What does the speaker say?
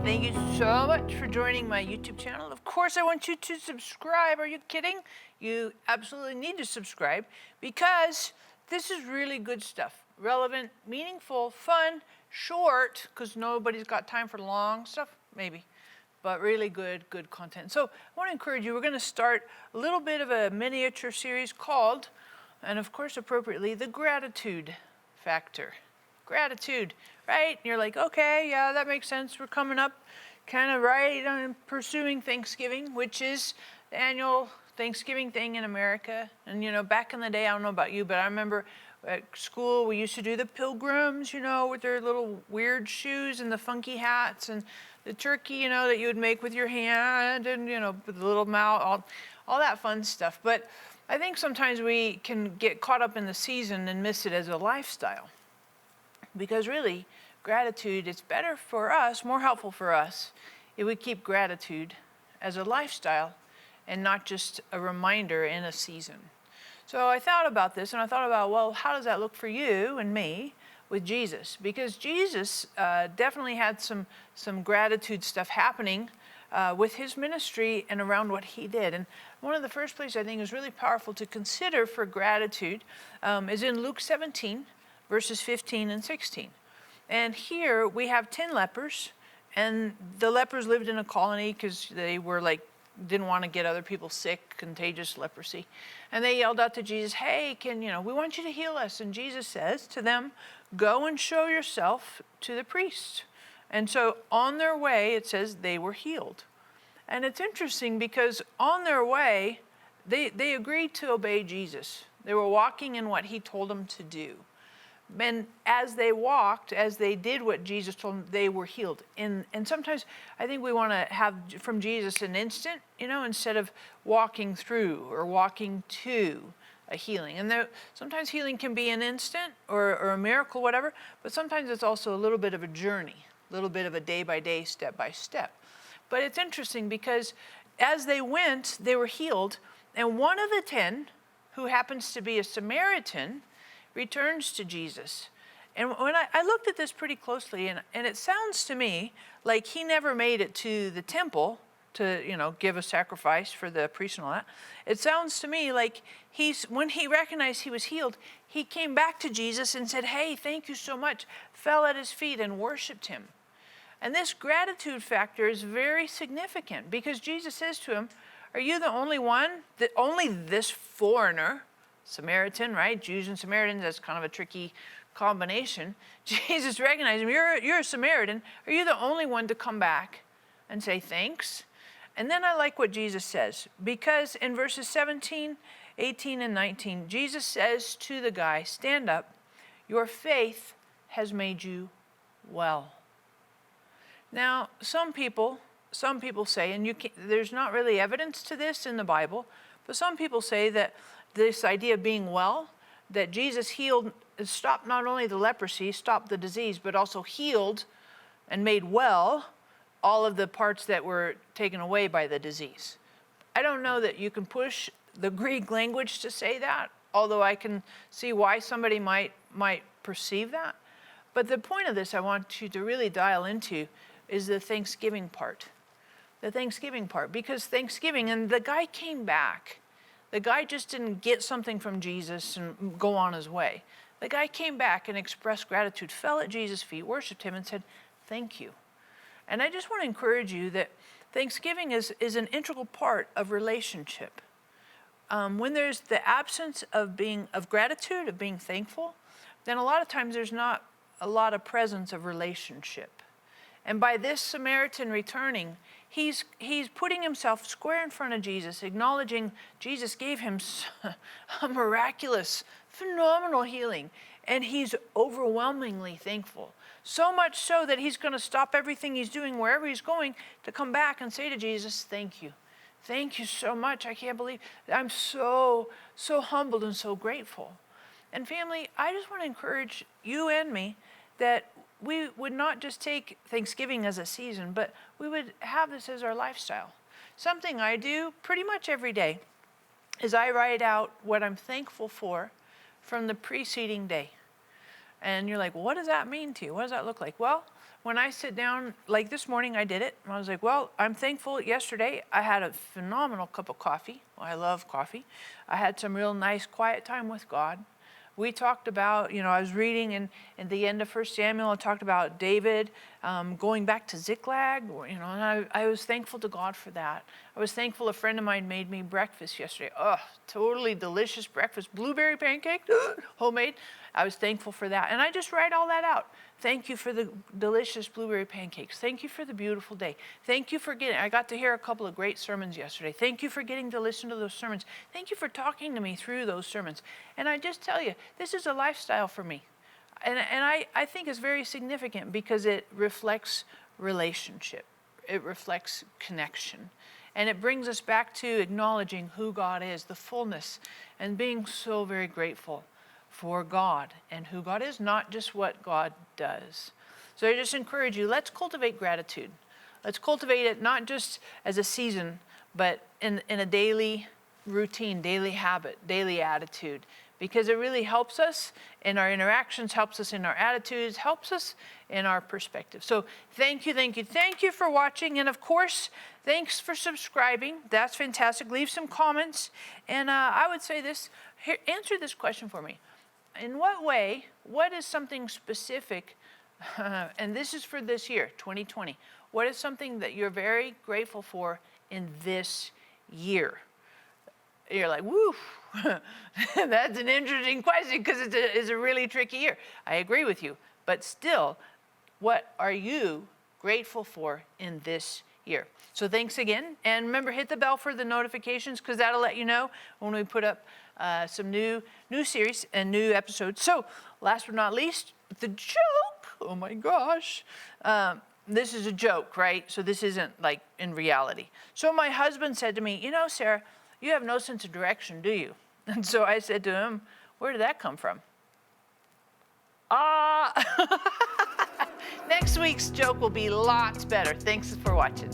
Thank you so much for joining my YouTube channel. Of course, I want you to subscribe. Are you kidding? You absolutely need to subscribe because this is really good stuff. Relevant, meaningful, fun, short, because nobody's got time for long stuff, maybe, but really good content. So I want to encourage you, we're going to start a little bit of a miniature series called, and of course appropriately, the gratitude factor. Gratitude, right? And you're like, okay, yeah, that makes sense. We're coming up kind of right on pursuing Thanksgiving, which is the annual Thanksgiving thing in America. And, back in the day, I don't know about you, but I remember at school, we used to do the pilgrims, with their little weird shoes and the funky hats and the turkey, that you would make with your hand and, with the little mouth, all that fun stuff. But I think sometimes we can get caught up in the season and miss it as a lifestyle. Because really, gratitude, it's better for us, more helpful for us, if we keep gratitude as a lifestyle and not just a reminder in a season. So I thought about this, and I thought about, well, how does that look for you and me with Jesus? Because Jesus definitely had some gratitude stuff happening with his ministry and around what he did. And one of the first places I think is really powerful to consider for gratitude is in Luke 17, verses 15 and 16. And here we have 10 lepers, and the lepers lived in a colony because they were didn't want to get other people sick, contagious leprosy. And they yelled out to Jesus, hey, we want you to heal us. And Jesus says to them, go and show yourself to the priest. And so on their way, it says they were healed. And it's interesting because on their way, they agreed to obey Jesus. They were walking in what he told them to do. And as they walked, as they did what Jesus told them, they were healed. And sometimes I think we want to have from Jesus an instant, instead of walking through or walking to a healing. And sometimes healing can be an instant or a miracle, whatever, but sometimes it's also a little bit of a journey, a little bit of a day by day, step by step. But it's interesting because as they went, they were healed. And one of the 10, who happens to be a Samaritan, returns to Jesus. And when I looked at this pretty closely, and it sounds to me like he never made it to the temple to, give a sacrifice for the priest and all that. It sounds to me like when he recognized he was healed, he came back to Jesus and said, hey, thank you so much, fell at his feet and worshiped him. And this gratitude factor is very significant because Jesus says to him, are you the only one, that only this foreigner, Samaritan, right? Jews and Samaritans, that's kind of a tricky combination. Jesus recognized him. You're a Samaritan. Are you the only one to come back and say thanks? And then I like what Jesus says, because in verses 17, 18, and 19, Jesus says to the guy, stand up. Your faith has made you well. Now, some people say, and there's not really evidence to this in the Bible, but some people say that this idea of being well, that Jesus healed, stopped not only the leprosy, stopped the disease, but also healed and made well all of the parts that were taken away by the disease. I don't know that you can push the Greek language to say that, although I can see why somebody might perceive that. But the point of this I want you to really dial into is the Thanksgiving part. The Thanksgiving part, because Thanksgiving, and the guy came back. The guy just didn't get something from Jesus and go on his way. The guy came back and expressed gratitude, fell at Jesus' feet, worshiped him, and said, thank you. And I just want to encourage you that Thanksgiving is an integral part of relationship. When there's the absence of gratitude, of being thankful, then a lot of times there's not a lot of presence of relationship. And by this Samaritan returning, he's putting himself square in front of Jesus, acknowledging Jesus gave him a miraculous, phenomenal healing. And he's overwhelmingly thankful. So much so that he's going to stop everything he's doing, wherever he's going, to come back and say to Jesus, thank you. Thank you so much. I can't believe, I'm so humbled and so grateful. And family, I just want to encourage you and me that we would not just take Thanksgiving as a season, but we would have this as our lifestyle. Something I do pretty much every day is I write out what I'm thankful for from the preceding day. And you're like, well, what does that mean to you? What does that look like? Well, when I sit down, like this morning I did it. I was like, well, I'm thankful yesterday I had a phenomenal cup of coffee. Well, I love coffee. I had some real nice quiet time with God. We talked about, I was reading in the end of 1 Samuel, it talked about David going back to Ziklag, and I was thankful to God for that. I was thankful a friend of mine made me breakfast yesterday. Oh, totally delicious breakfast. Blueberry pancake, homemade. I was thankful for that. And I just write all that out. Thank you for the delicious blueberry pancakes. Thank you for the beautiful day. Thank you for I got to hear a couple of great sermons yesterday. Thank you for getting to listen to those sermons. Thank you for talking to me through those sermons. And I just tell you, this is a lifestyle for me. And I think it's very significant because it reflects relationship. It reflects connection. And it brings us back to acknowledging who God is, the fullness, and being so very grateful for God and who God is, not just what God does. So I just encourage you, let's cultivate gratitude. Let's cultivate it not just as a season, but in a daily routine, daily habit, daily attitude, because it really helps us in our interactions, helps us in our attitudes, helps us in our perspective. So thank you for watching. And of course, thanks for subscribing. That's fantastic. Leave some comments. And I would say this, here, answer this question for me. In what is something specific, and this is for this year, 2020, what is something that you're very grateful for in this year? You're like, woo, that's an interesting question because it's a really tricky year. I agree with you. But still, what are you grateful for in this year? So thanks again. And remember, hit the bell for the notifications because that'll let you know when we put up some new series and new episodes. So last but not least, the joke. Oh my gosh. This is a joke, right? So this isn't like in reality. So my husband said to me, Sarah, you have no sense of direction, do you? And so I said to him, where did that come from? Next week's joke will be lots better. Thanks for watching.